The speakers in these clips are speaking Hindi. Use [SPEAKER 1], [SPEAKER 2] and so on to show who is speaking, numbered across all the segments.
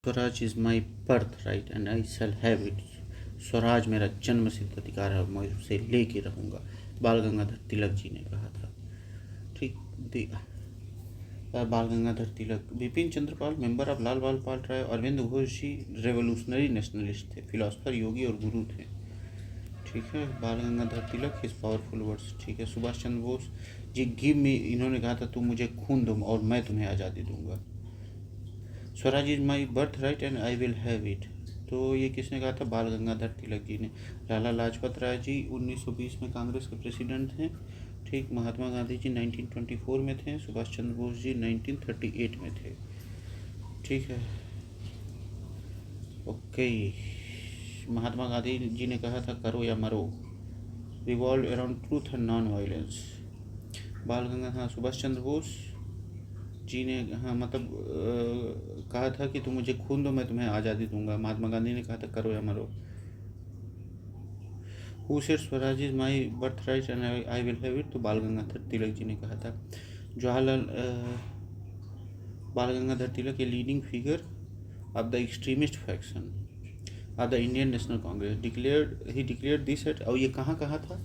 [SPEAKER 1] Swaraj is my birth right and I shall have it. Swaraj मेरा जन्म सिद्ध अधिकार है और मैं उसे लेके रहूँगा, बाल गंगाधर तिलक जी ने कहा था। ठीक। बाल गंगाधर तिलक, बिपिन चंद्रपाल, मेंबर ऑफ लाल बाल पाल, अरविंद घोष जी रेवोल्यूशनरी नेशनलिस्ट थे, फिलोसफर, योगी और गुरु थे। ठीक है। बाल गंगाधर तिलक, हिज पावरफुल वर्ड्स। ठीक है। सुभाष चंद्र बोस जी, गिव मी, इन्होंने कहा था तुम मुझे खून दो और मैं तुम्हें आज़ादी दूंगा। Swaraj is my birth right and I will have it, तो ये किसने कहा था? बाल गंगाधर तिलक जी ने। लाला लाजपत राय जी 1920 में कांग्रेस के प्रेसिडेंट थे। ठीक। महात्मा गांधी जी 1924 में थे। सुभाष चंद्र बोस जी 1938 में थे। ठीक है। ओके। महात्मा गांधी जी ने कहा था करो या मरो, revolve around truth and non violence. बाल गंगा, हाँ, सुभाष चंद्र बोस जी ने, हाँ, मतलब कहा था कि तुम मुझे खून दो मैं तुम्हें आज़ादी दूंगा। महात्मा गांधी ने कहा था करो या मरो। Who said swaraj is my birth right and I will have it, तो बाल गंगाधर तिलक जी ने कहा था। Jawaharlal Bal Gangadhar Tilak a leading figure of the extremist faction of the Indian National Congress, he declared this at, और ये कहाँ कहा था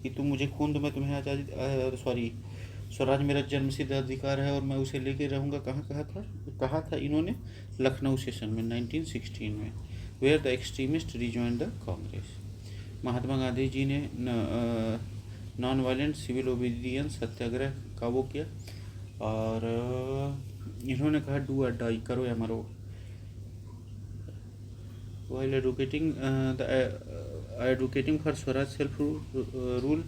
[SPEAKER 1] कि तुम मुझे खून दो मैं तुम्हें आज़ादी, सॉरी, स्वराज मेरा जन्मसिद्ध अधिकार है और मैं उसे लेके रहूँगा, कहा था इन्होंने लखनऊ सेशन में 1916 में, where the extremist rejoin the Congress. Mahatma Gandhi ji ने non violent civil obedience satyagraha का वो किया, और इन्होंने कहा डू और डाई, करो या मरो। While advocating for Swaraj self-rule,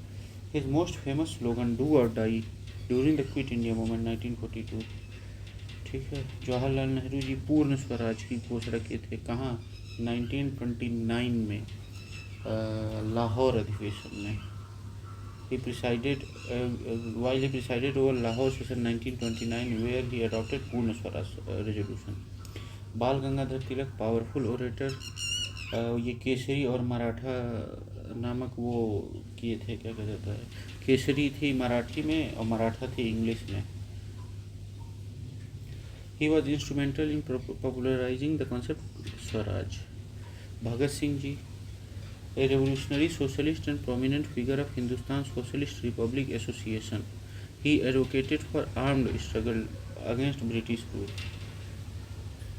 [SPEAKER 1] his most famous slogan "Do or Die" during the Quit India Movement 1942। ठीक है। जवाहरलाल नेहरू जी पूर्ण स्वराज की घोषणा किए थे, कहाँ? 1929 में, लाहौर अधिवेशन में। He presided while he presided over Lahore session 1929, where he adopted पूर्ण स्वराज resolution। बाल गंगाधर तिलक, पावरफुल ओरेटर, ये केसरी और मराठा नामक वो किए थे, क्या कहता जाता है, केसरी थी मराठी में और मराठा थी इंग्लिश में। He was instrumental in popularising the concept swaraj. Bhagat Singh ji, a revolutionary socialist and prominent figure of Hindustan Socialist Republic Association, he advocated for armed struggle against British rule.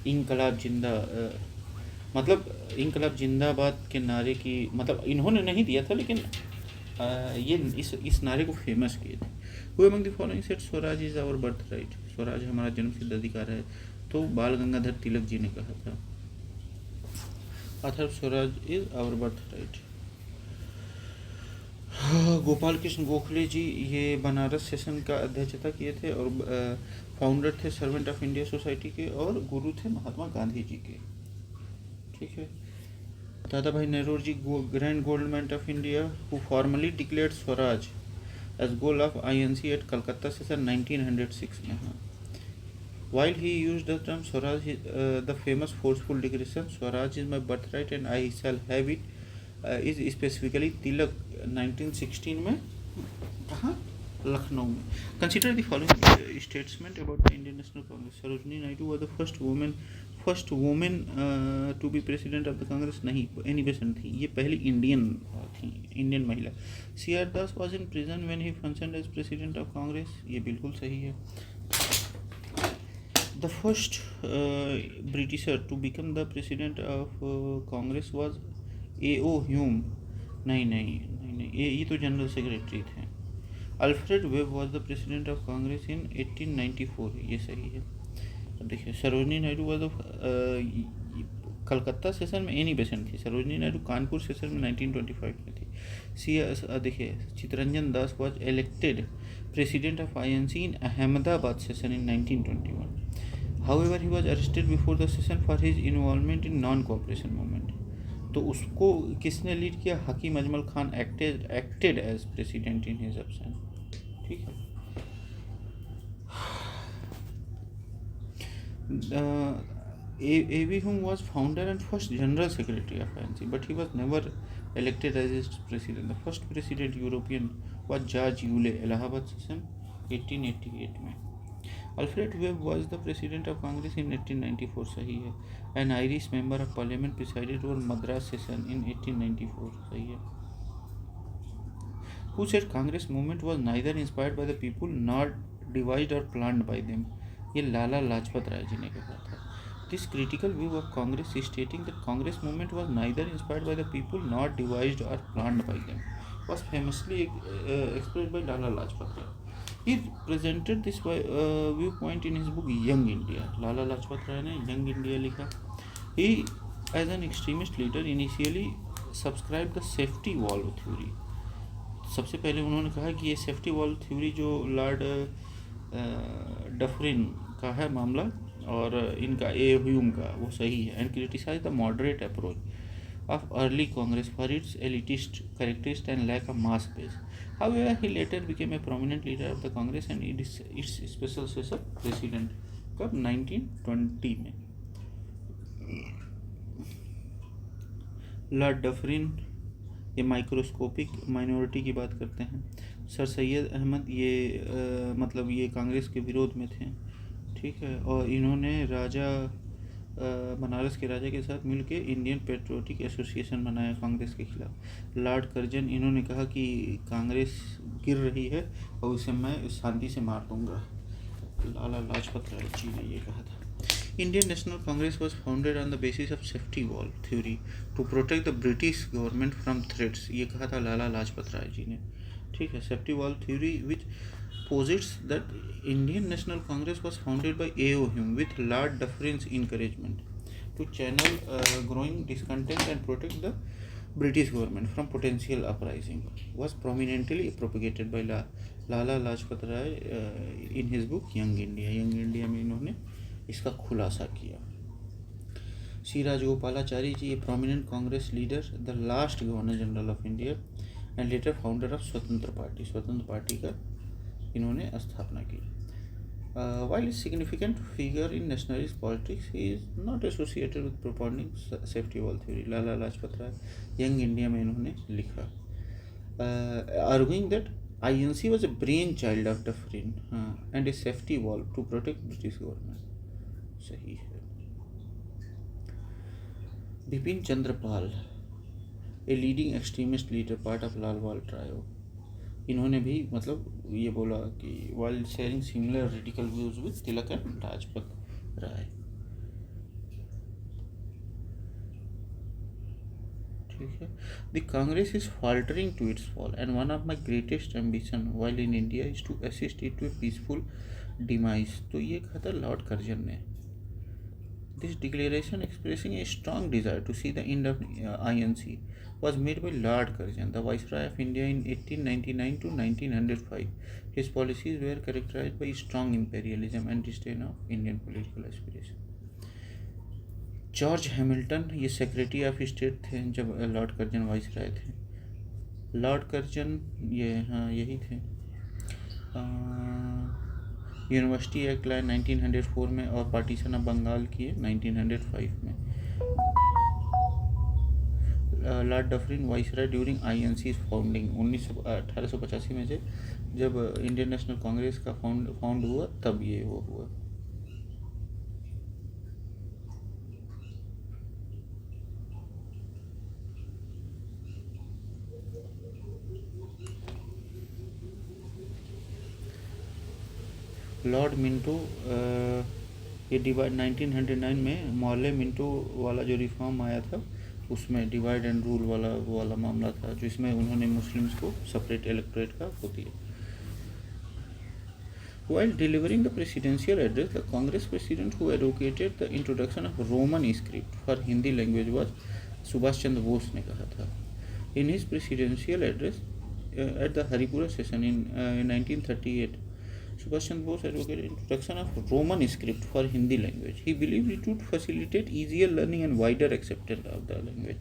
[SPEAKER 1] इनकलाब जिंदा, मतलब इनकलाब जिंदाबाद के नारे की, मतलब इन्होंने नहीं दिया था, लेकिन ये इस नारे को फेमस किए थे। Who among the following said swaraj is our birthright, swaraj हमारा जन्मसिद्ध अधिकार है, तो बाल गंगाधर तिलक जी ने कहा था। अथर्व swaraj is our birthright. Gopal Krishna Gokhale ji, ये बनारस सेशन का अध्यक्षता किए थे और फाउंडर थे सर्वेंट ऑफ इंडिया सोसाइटी के, और गुरु थे महात्मा गांधी जी के। ठीक है। Dadabhai Nehru ji, grand government of India, who formally declared swaraj as goal of INC at Calcutta session 1906 में। हाँ। While he used the term Swaraj, the famous forceful declaration "Swaraj is my birthright and I shall have it" is specifically तिलक 1916 में, कहाँ? लखनऊ में। Consider the following statement about the Indian National Congress. Sarojini Naidu was the first woman to be president of the Congress. नहीं, एनी बेसेंट थी, ये पहली इंडियन महिला। C.R. Das was in prison when he functioned as president of Congress, ये बिल्कुल सही है। The first Britisher to become the president of Congress was A.O. Hume। नहीं, ये तो जनरल सेक्रेटरी थे। Alfred web was the president of Congress in 1894, ये सही है। अब देखिए, सरोजनी नायडू was कलकत्ता सेशन में एनी बेसेंट थी, सरोजनी नायडू कानपुर सेशन में 1925 में थी। देखिए, चितरंजन दास was elected president of INC in Ahmedabad session in 1921. However, he was arrested before the session for his involvement in non-cooperation movement। तो उसको किसने लीड किया? Hakim Ajmal Khan acted as president in his absence. ठीक है। A.V. Hume was founder and first general secretary of ANC, but he was never elected as its president. The first president European was George Uleh, Allahabad session 1888 में। Alfred Webb was the president of Congress in 1894, सही है। An Irish member of parliament presided over Madras session in 1894, सही है। Who said Congress movement was neither inspired by the people nor devised or planned by them? ये लाला लाजपत राय जी ने कहा था। This critical view of Congress is stating that Congress movement was neither inspired by the people nor devised or planned by them was famously expressed by Lala Lajpat Rai. He presented this viewpoint in his book Young India. लाला लाजपत राय ने Young India लिखा। He, as an extremist leader, initially subscribed the safety valve theory. सबसे पहले उन्होंने कहा कि ये सेफ्टी वॉल थ्योरी जो लॉर्ड डफरिन का है मामला और इनका ए ह्यूम का, वो सही है, and criticise the moderate approach of early Congress for its elitist characteristic and lack of mass base. However he later became a prominent leader of the Congress and its special session president. कब? 1920 में। लॉर्ड डफरिन ये माइक्रोस्कोपिक माइनॉरिटी की बात करते हैं। सर सैयद अहमद ये मतलब ये कांग्रेस के विरोध में थे, ठीक है, और इन्होंने राजा बनारस के राजा के साथ मिलकर इंडियन पेट्रियोटिक एसोसिएशन बनाया कांग्रेस के खिलाफ। लॉर्ड कर्जन इन्होंने कहा कि कांग्रेस गिर रही है और उसे मैं शांति से मार दूंगा। लाला लाजपत राय जी ने ये कहा था। Indian National Congress was founded on the basis of safety wall theory to protect the British government from threats. ये कहा था लाला लाजपत राय जी ने, ठीक है। Safety valve theory which posits that Indian National Congress was founded by A.O. Hume with Lord Dufferin's encouragement to channel growing discontent and protect the British government from potential uprising was prominently propagated by Lala Lajpat Rai in his book Young India. Young India में इन्होंने इसका खुलासा किया। सी राजगोपालाचारी जी, ये prominent Congress leader, the last governor general of India and later founder of Swatantra Party, Swatantra Party का इन्होंने स्थापना की। While significant figure in nationalist politics, he is not associated with proposing safety valve theory. Lala Lajpat Rai Young India में इन्होंने लिखा, arguing that INC was a brainchild of Dufferin and a safety valve to protect British government, सही है। Bipin Chandra Pal, a leading extremist leader part of Lal Bal trio, इन्होंने भी मतलब ये बोला कि while sharing similar radical views with Tilak and Lajpat Rai, ठीक है। The Congress is faltering to its fall and one of my greatest ambition while in India is to assist it to a peaceful demise, तो ये कहा था लॉर्ड कर्जन ने। This declaration expressing a strong desire to see the end of INC was made by Lord Curzon, the Viceroy of India in 1899 to 1905. His policies were characterized by strong imperialism and disdain of Indian political aspiration. George Hamilton, ये सेक्रेटरी ऑफ स्टेट थे जब लॉर्ड कर्जन वाइसराय थे। लॉर्ड कर्जन ये हाँ यही थे। यूनिवर्सिटी एक्ट लाए 1904 में और पार्टीशन ऑफ बंगाल किए 1905 में। Lord Dufferin viceroy during INC founding 1885 में से जब इंडियन नेशनल कांग्रेस का फाउंड हुआ तब ये वो हुआ। लॉर्ड मिंटो, ये डिवाइड 1909 में मॉले मिंटो वाला जो रिफॉर्म आया था उसमें डिवाइड एंड रूल वाला मामला था, जिसमें उन्होंने मुस्लिम्स को सेपरेट इलेक्टोरेट का वो दिया। While delivering the presidential address, the Congress president who advocated the introduction of Roman script for Hindi language was Subhash Chandra Bose ने कहा था। In his presidential address at the Haripura session in 1938, Subhash Chandra Bose advocated introduction of Roman script for Hindi language. He believed it would facilitate easier learning and wider acceptance of the language,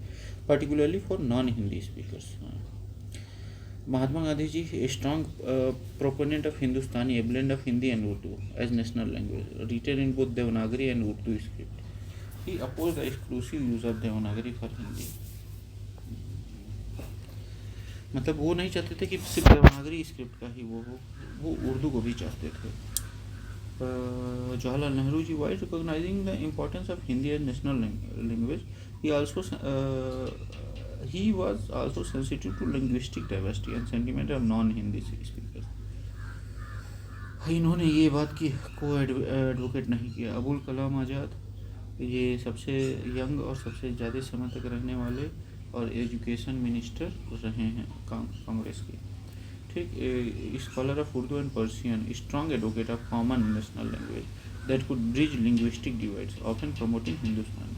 [SPEAKER 1] particularly for non-Hindi speakers. Mahatma Gandhi ji, a strong proponent of Hindustani, a blend of Hindi and Urdu as national language, written in both Devanagari and Urdu script. He opposed the exclusive use of Devanagari for Hindi. मतलब वो नहीं चाहते थे कि सिर्फ देवनागरी स्क्रिप्ट का ही वो हो, वो उर्दू को भी चाहते थे। Jawaharlal Nehru ji, while recognizing the importance of Hindi as national language, he was also sensitive to linguistic diversity and sentiment of non-Hindi speakers. इन्होंने ये बात की को एडवोकेट नहीं किया। अबुल कलाम आज़ाद ये सबसे यंग और सबसे ज़्यादा समय तक रहने वाले और एजुकेशन मिनिस्टर रहे हैं कांग्रेस के। ठीक, scholar of Urdu and Persian, strong advocate of common national language that could bridge linguistic divides, often promoting Hindustan.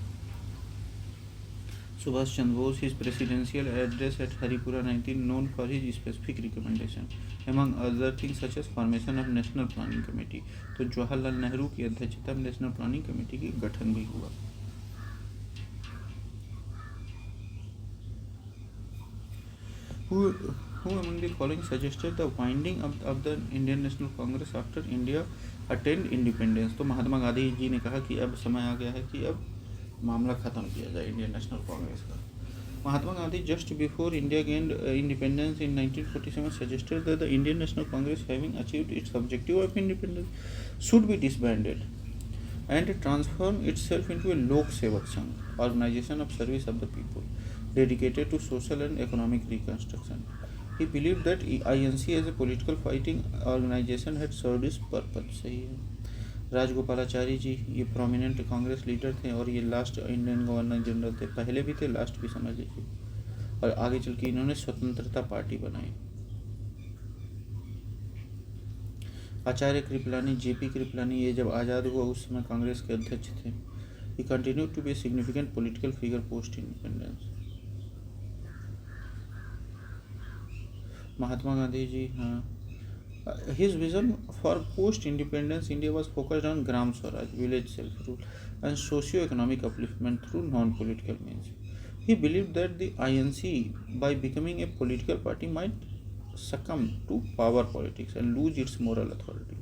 [SPEAKER 1] Subhash Chandra Bose, his presidential address at Haripura 19, known for his specific recommendation, among other things such as formation of National Planning Committee। तो जवाहरलाल नेहरू की अध्यक्षता में नेशनल प्लानिंग कमेटी की गठन भी हुआ। Who among the following suggested the winding up of the Indian National Congress after India attained independence? तो महात्मा गांधी जी ने कहा कि अब समय आ गया है कि अब मामला ख़त्म किया जाए इंडियन नेशनल कांग्रेस का। Mahatma Gandhi just before India gained independence in 1947 suggested that the Indian National Congress having achieved its objective of independence should be disbanded and transform itself into a Lok Sevak Sangh, organisation of service of the people dedicated to social and economic reconstruction. He believe that INC as a political fighting organisation had served its purpose. सही है। राजगोपालाचारी जी ये प्रोमिनेंट कांग्रेस लीडर थे और ये लास्ट इंडियन गवर्नर जनरल थे, पहले भी थे लास्ट भी समझ लीजिए, और आगे चल के इन्होंने स्वतंत्रता पार्टी बनाई। आचार्य कृपलानी, JP कृपलानी, ये जब आज़ाद हुआ उस समय कांग्रेस के अध्यक्ष थे। He continue to be significant political figure post independence. Mahatma Gandhi ji, हाँ, his vision for post-independence India was focused on Gram Swaraj, village self-rule, and socio-economic upliftment through non-political means. He believed that the INC, by becoming a political party, might succumb to power politics and lose its moral authority.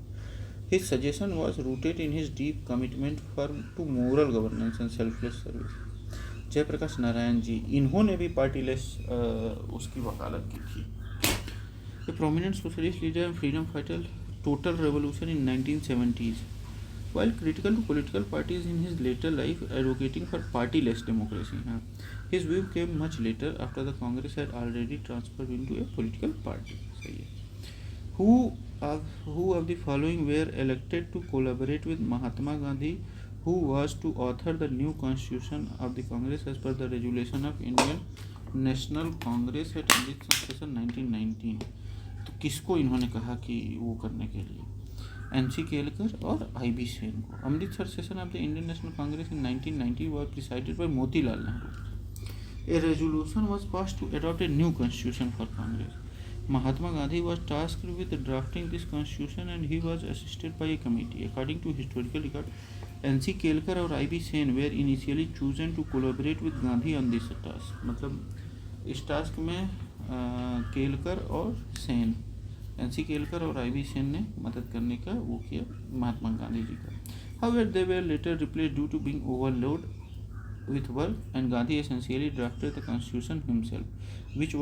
[SPEAKER 1] His suggestion was rooted in his deep commitment to moral governance and selfless service. Jayaprakash Narayan ji, इन्होंने भी पार्टीलेस उसकी वकालत की थी। A prominent socialist leader and freedom fighter, total revolution in 1970s. While critical to political parties in his later life, advocating for party-less democracy. His view came much later after the Congress had already transferred into a political party. Who of the following were elected to collaborate with Mahatma Gandhi, who was to author the new constitution of the Congress as per the resolution of Indian National Congress at Amritsar session 1919? तो किसको इन्होंने कहा कि वो करने के लिए? NC केलकर और IB सेन को। Amritsar session of the Indian National Congress in 1990 was presided by Motilal Nehru. A resolution was passed to adopt a new constitution for Congress. Mahatma Gandhi was tasked with drafting this constitution and he was assisted by a committee. According to historical record, NC Kelkar और IB Sen were initially chosen to collaborate with Gandhi on this task। मतलब इस टास्क में केलकर और सेन, NC केलकर और IB सेन ने मदद करने का वो किया महात्मा गांधी जी का। However, they were later replaced due to being overloaded with work, and Gandhi essentially drafted the constitution himself, which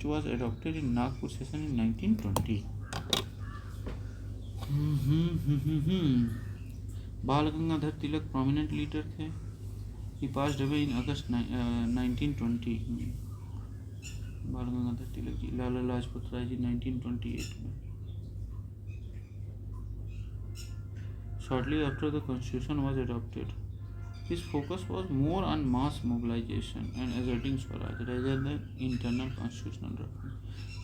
[SPEAKER 1] was adopted in Nagpur session in 1920. बाल गंगाधर तिलक prominent leader थे। He passed away in August 1920। बाल गंगाधर तिलक जी। लाला लाजपत राय जी 1928 में। Shortly after the constitution was adopted, his focus was more on mass mobilization and asserting Swaraj rather than internal constitutional reform.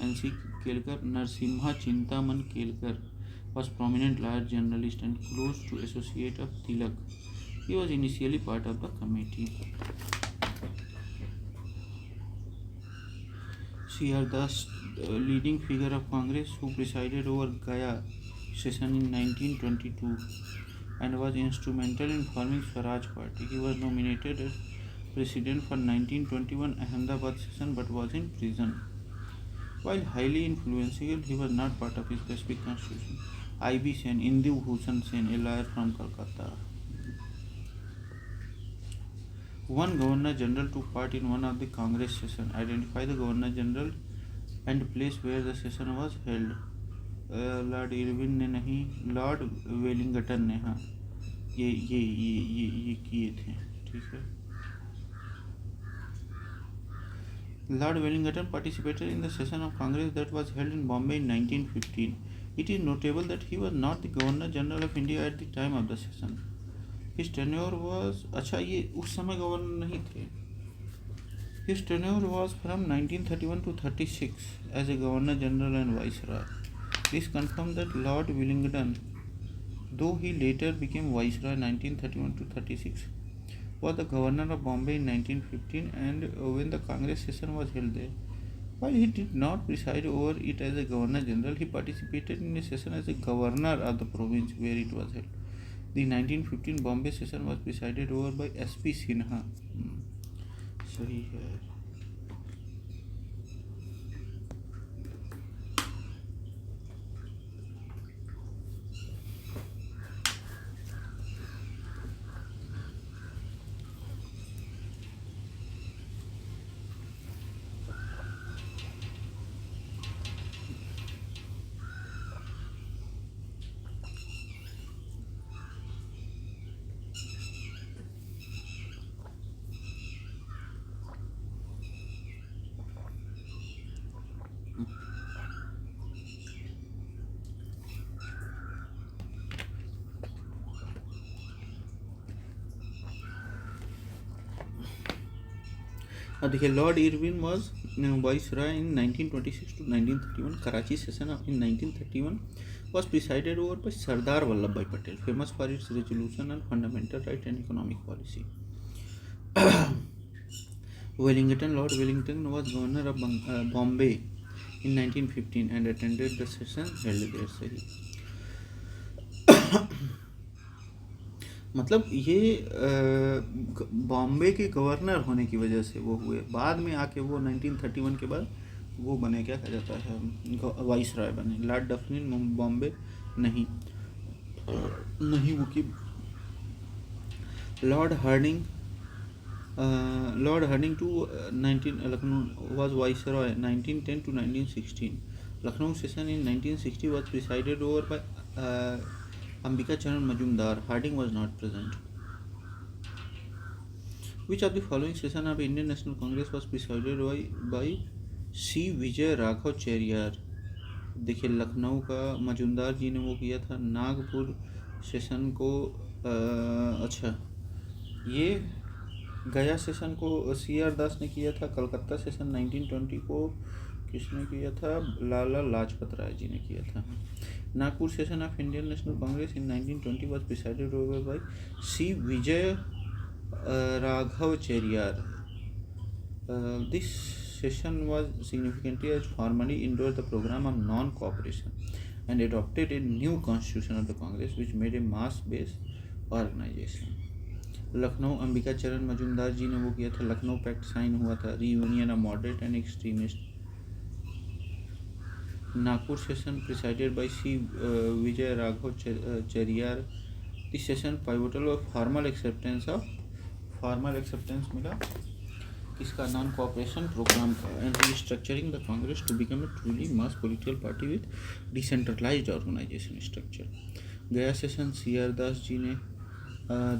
[SPEAKER 1] NC Kelkar, Narsimha Chintaman Kelkar was prominent lawyer, journalist and close to associate of Tilak. He was initially part of the committee. C.R. Das, leading figure of Congress who presided over Gaya session in 1922 and was instrumental in forming Swaraj Party. He was nominated as president for 1921 Ahmedabad session but was in prison. While highly influential, he was not part of his specific constitution. IB Sen, Indu Bhushan Sen, a lawyer from Calcutta. One Governor General took part in one of the Congress session. Identify the Governor General and place where the session was held. Lord Irwin ने नहीं, लॉर्ड वेलिंगटन ने, हाँ ये किए थे, ठीक है। Lord Wellington participated in the session of Congress that was held in Bombay in 1915. It is notable that he was not the Governor General of India at the time of the session. His tenure was, अच्छा ये उस समय गवर्नर नहीं थे. His tenure was from 1931 to 36 as a Governor General and Viceroy. This confirmed that Lord Wellington, though he later became Viceroy 1931 to 36, was the governor of Bombay in 1915 and when the Congress session was held there. While he did not preside over it as a governor general, he participated in a session as a governor of the province where it was held. The 1915 Bombay session was presided over by S.P. Sinha. सही है. अब देखिए, Lord Irwin was viceroy in 1926 to 1931. Karachi session in 1931 was presided over by Sardar Vallabhbhai Patel, famous for its resolution and fundamental right and economic policy. Lord Wellington was governor of Bombay in 1915 and attended the session held there. सही. मतलब ये बॉम्बे के गवर्नर होने की वजह से वो हुए. बाद में आके वो 1931 के बाद वो बने, क्या कहा जाता है, वाइसरॉय बने. लॉर्ड डफरिन बॉम्बे नहीं वो की. Lord Hardinge to 19 Lucknow was viceroy 1910 to 1916. Lucknow session in 1960 was presided over by Ambika Charan Majumdar. Harding was not present. Which of the following session of Indian National Congress was presided by C. Vijay Raghav Cheriar? देखिए, लखनऊ का मजुमदार जी ने वो किया था. नागपुर सेशन को अच्छा, ये गया सेशन को C.R. दास ने किया था. कलकत्ता सेशन 1920 को किसने किया था? लाला लाजपत राय जी ने किया था. Nagpur session of Indian National Congress in 1920 was presided over by C. Vijay Raghav Cheriar. This session was significantly as formally endorsed the program of non-cooperation and adopted a new constitution of the Congress which made a mass-based organization. Lucknow Ambika चरण मजुमदार जी ने वो किया था. लखनऊ पैक्ट साइन हुआ था. Reunion of moderate and extremist. Nagpur session presided by C. Vijay Raghav Cheriar. This session pivotal और formal acceptance मिला किसका? नॉन कोऑपरेशन प्रोग्राम का. And restructuring the Congress to become a truly mass political party with decentralized organization structure. गया सेशन C.R. दास जी ने.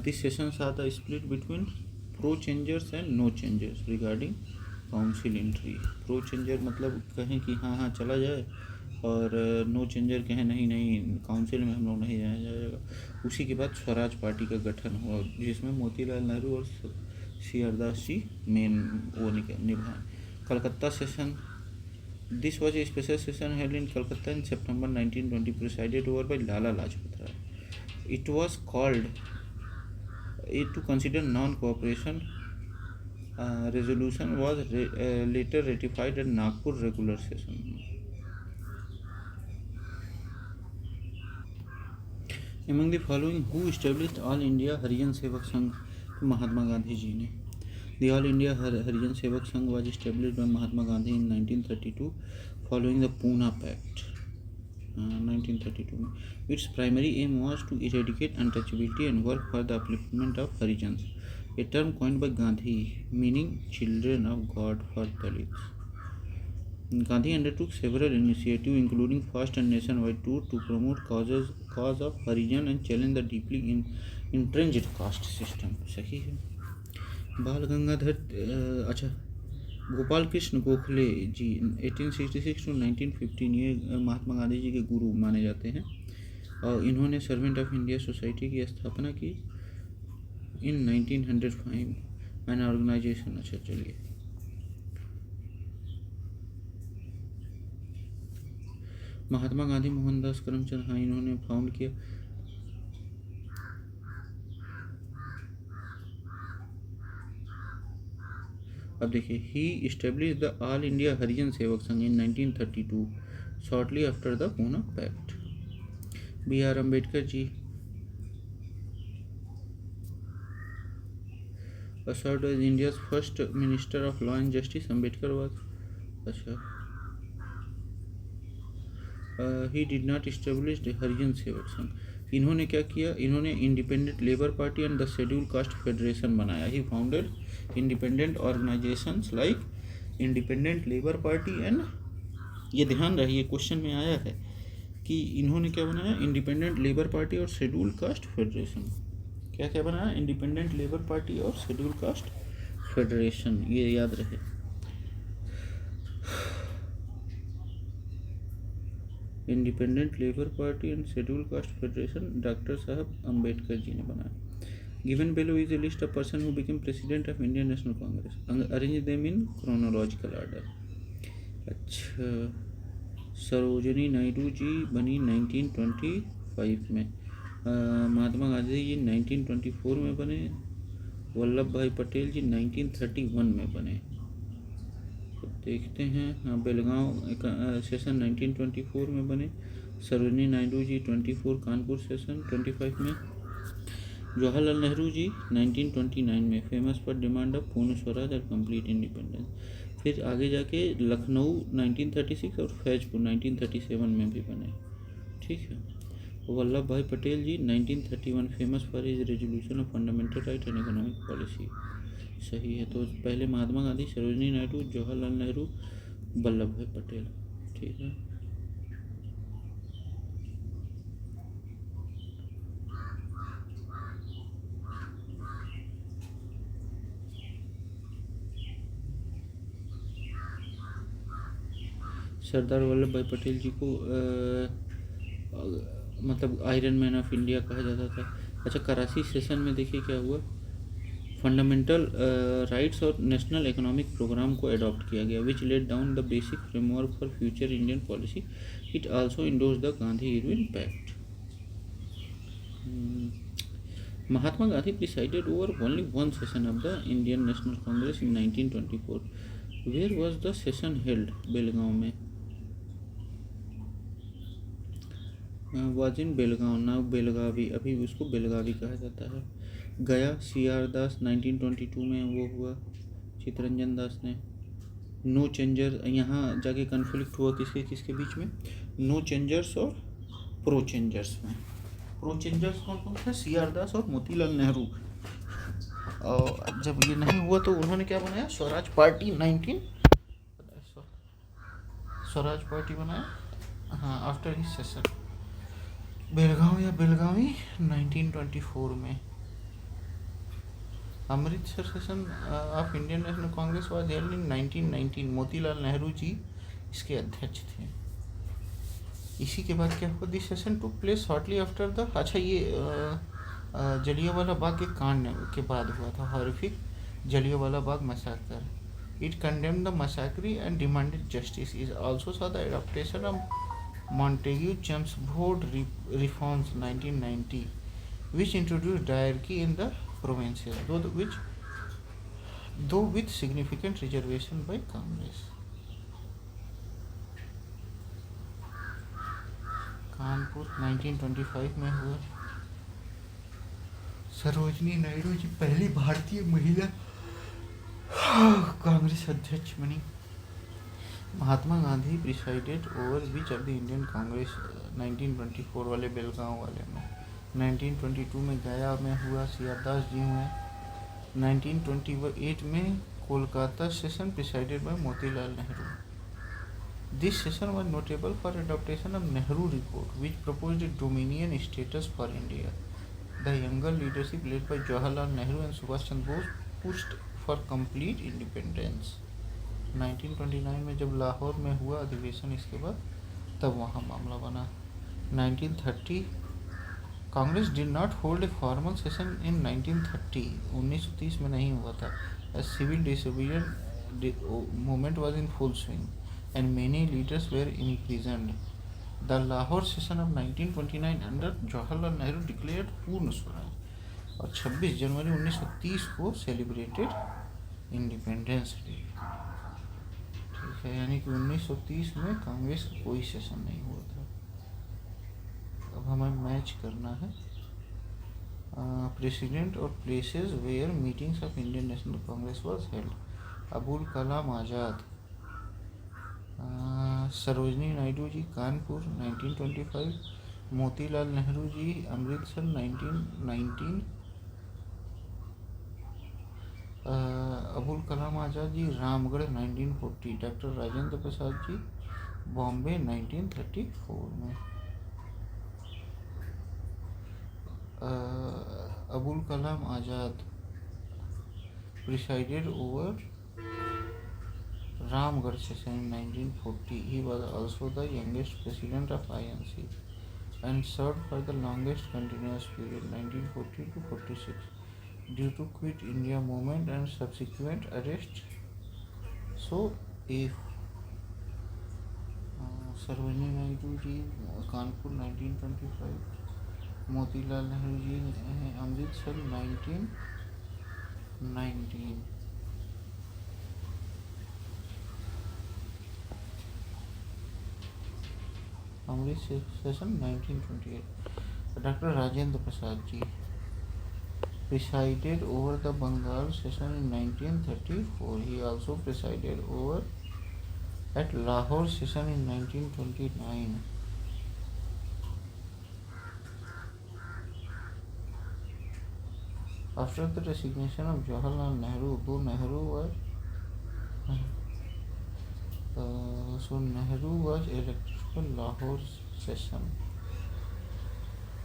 [SPEAKER 1] This session saw the split between pro changers and no changers regarding council entry. Pro changer मतलब कहें कि हाँ चला जाए, और नो चेंजर कहें नहीं काउंसिल में हम लोग नहीं जाया जाएगा. उसी के बाद स्वराज पार्टी का गठन हुआ जिसमें मोतीलाल नेहरू और C.R. दास जी मेन वो निभाए. Calcutta session. This was a special session held in Calcutta in September 1920 presided over by Lala Lajpat Rai. It was called to consider non-cooperation. Resolution was later ratified at Nagpur regular session. Among the following, who established All India Harijan Sevak Sangh? महात्मा गांधी जी ने. The All India Harijan Sevak Sangh was established by Mahatma Gandhi in 1932 following the Pune Pact. 1932. Its primary aim was to eradicate untouchability and work for the upliftment of Harijans, a term coined by Gandhi meaning children of God for Dalits. Gandhi undertook several initiatives, including fast and nationwide tour to promote cause of Harijan and challenge the deeply entrenched caste system. सही है। बाल गंगाधर अच्छा गोपाल कृष्ण गोखले जी 1866 टू 1915 ये महात्मा गांधी जी के गुरु माने जाते हैं और इन्होंने सर्वेंट ऑफ इंडिया सोसाइटी की स्थापना की इन 1905 एन ऑर्गेनाइजेशन। अच्छा चलिए, महात्मा गांधी मोहनदास करमचंद, हाँ इन्होंने फाउंड किया। अब देखिए, he establish the All India Harijan Sevak Sangh in 1932 shortly after the Poona pact. B R Ambedkar ji served as India's first minister of law and justice. Ambedkar was अच्छा he did not establish the Harijan Sevak Sangh. इन्होंने क्या किया, इन्होंने independent labour party and the schedule caste federation बनाया। He founded independent organisations like independent labour party and, ये ध्यान रहिए क्वेश्चन में आया है कि इन्होंने क्या बनाया, इंडिपेंडेंट लेबर पार्टी और शेड्यूल कास्ट फेडरेशन। क्या क्या बनाया, इंडिपेंडेंट लेबर पार्टी और शेड्यूल कास्ट फेडरेशन, ये याद रहे। Independent labour party and schedule caste federation doctor Saheb Ambedkar ji ने बनाया। Given below is a list of person who became president of Indian National Congress. Arrange them in chronological order. अच्छा, सरोजिनी नायडू जी बनी 1925 में, महात्मा गांधी जी 1924 में बने, वल्लभ भाई पटेल जी 1931 में बने। तो देखते हैं, हाँ बेलगांव सेशन 1924 में बने, सरोजिनी नायडू जी 24, कानपुर सेशन 25 में, जवाहरलाल नेहरू जी 1929 में, फेमस फॉर डिमांड ऑफ पूर्ण स्वराज और कंप्लीट इंडिपेंडेंस। फिर आगे जाके लखनऊ 1936 और फैजपुर 1937 में भी बने। ठीक है, वल्लभ भाई पटेल जी 1931 famous for his resolution of fundamental right and economic policy. सही है, तो पहले महात्मा गांधी, सरोजिनी नायडू, जवाहरलाल नेहरू, वल्लभ भाई पटेल। ठीक है, सरदार वल्लभ भाई पटेल जी को मतलब आयरन मैन ऑफ इंडिया कहा जाता था। अच्छा, कराची सेशन में देखिए क्या हुआ, फंडामेंटल राइट्स और नेशनल इकोनॉमिक प्रोग्राम को अडॉप्ट किया गया, which laid down the basic framework for future Indian policy. It also endorse the Gandhi Irwin pact. Mahatma Gandhi presided over only one session of the Indian National Congress in 1924। Where was the session held? Belgaum में। Was in Belgaum, now Belagavi, अभी उसको बेलगावी कहा जाता है। गया CR दास 1922 में वो हुआ, चितरंजन दास ने। नो चेंजर, यहाँ जाके कन्फ्लिक्ट हुआ किसके किसके बीच में, नो चेंजर्स और प्रो चेंजर्स में। प्रो चेंजर्स कौन कौन थे? CR दास और मोतीलाल नेहरू। और जब ये नहीं हुआ तो उन्होंने क्या बनाया, स्वराज पार्टी स्वराज पार्टी बनाया, हाँ, आफ्टर हिज सेशन। बेलगांव या बेलगावी 1924 में। Amritsar session of Indian National Congress was held in 1919। Motilal Nehru ji इसके अध्यक्ष थे। इसी के बाद क्या हुआ, this session took place shortly after the, अच्छा ये जलियांवाला बाग के कांड के बाद हुआ था, horrific Jallianwala Bagh massacre. It condemned the massacre and demanded justice. Is also saw the adaptation of Montague Chelmsford reforms 1990, which introduced diarchy in the provinces, though with significant reservation by Congress. Kanpur 1925 में हुआ। सरोजिनी नायडू जी पहली भारतीय महिला कांग्रेस अध्यक्ष बनी। Mahatma Gandhi presided over which of the Indian Congress 1924 वाले बेलगांव वाले में। 1922 में गया में हुआ, CR दास जी हुए। 1928 में Kolkata session presided bye Motilal Nehru. This session was notable for adoption of Nehru Report, which proposed a Dominion status for India. The younger leadership led by Jawaharlal Nehru and Subhash Chandra Bose pushed for complete independence. 1929 में जब लाहौर में हुआ अधिवेशन, इसके बाद तब वहाँ मामला बना. 1930 Congress did not hold a formal session in 1930. 1930 में नहीं हुआ था. A civil disobedience movement was in full swing and many leaders were imprisoned. The Lahore session of 1929 under Jawaharlal Nehru declared पूर्ण स्वराज और 26 जनवरी 1930 को सेलिब्रेटेड इंडिपेंडेंस डे. ठीक है, यानी कि 1930 में कांग्रेस का कोई सेशन नहीं हुआ था. अब हमें मैच करना है प्रेसिडेंट और places where meetings of Indian National Congress was held. Abul Kalam Azad, Sarojini Naidu ji Kanpur 1925, Motilal Nehru ji Amritsar 1919, Abul Kalam Azad ji Ramgarh 1940, doctor Rajendra Prasad ji Bombay 1934 में. Abul Kalam Azad presided over Ramgarh session in 1940. He was also the youngest president of INC and served for the longest continuous period 1940 to 46 due to Quit India movement and subsequent arrest. So if Sarojini Naidu ji Kanpur 1925, Motilal Nehru ji Amritsar 1919. अमृत session 1928. Doctor Rajendra Prasad ji presided over the Bengal session in 1934. He also presided over at Lahore session in 1929. After the resignation of Jawaharlal Nehru, though Nehru was elected for Lahore session,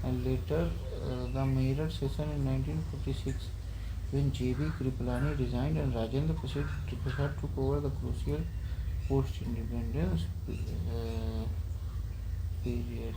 [SPEAKER 1] and later the Meerut session in 1946, when J.B. Kripalani resigned and Rajendra Prasad took over the crucial post-independence period.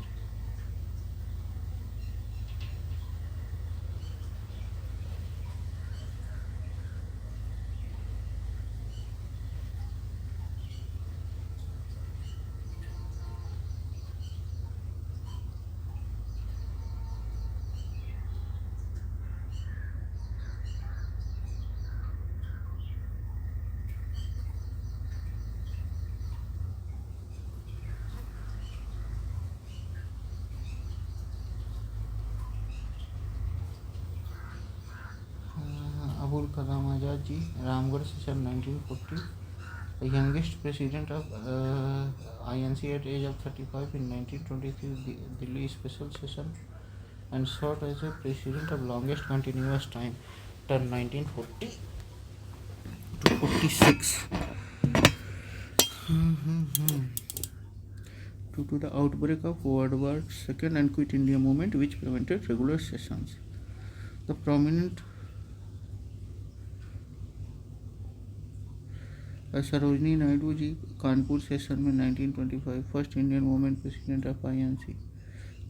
[SPEAKER 1] Abul Kalam Azad ji, Ramgarh session 1940, the youngest president of INC at age of 35 in 1923 Delhi special session, and served as a president of longest continuous time, term 1940 to 46. Due to the outbreak of World War II and Quit India movement, which prevented regular sessions, the prominent Sarojini Naidu ji Kanpur session में 1925, first Indian women president of INC.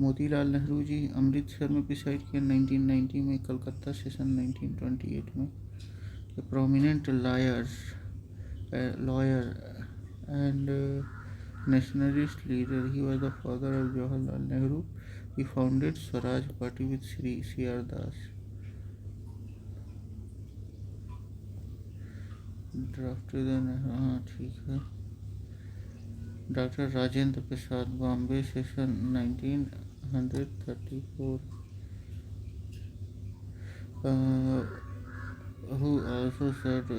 [SPEAKER 1] Motilal Nehru ji Amritsar में प्रिसाइड किया 1990 में, कलकत्ता सेशन 1928 में. The prominent lawyer and nationalist leader, he was the father of Jawaharlal Nehru. He founded Swaraj Party with Sri C.R. Das. Drafted हाँ ठीक है. Doctor Rajendra Prasad Bombay session 1934, who also served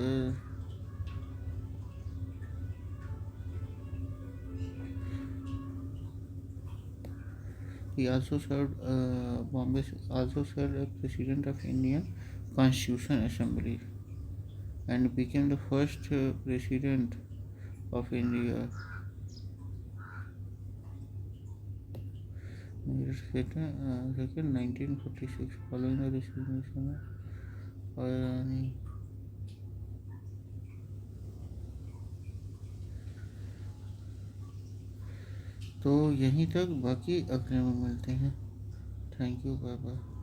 [SPEAKER 1] Bombay also served as president of Indian Constitution Assembly and became the first president of India second 1946 following the resignation of. तो यहीं तक, बाकी अगले में मिलते हैं। Thank you, bye bye.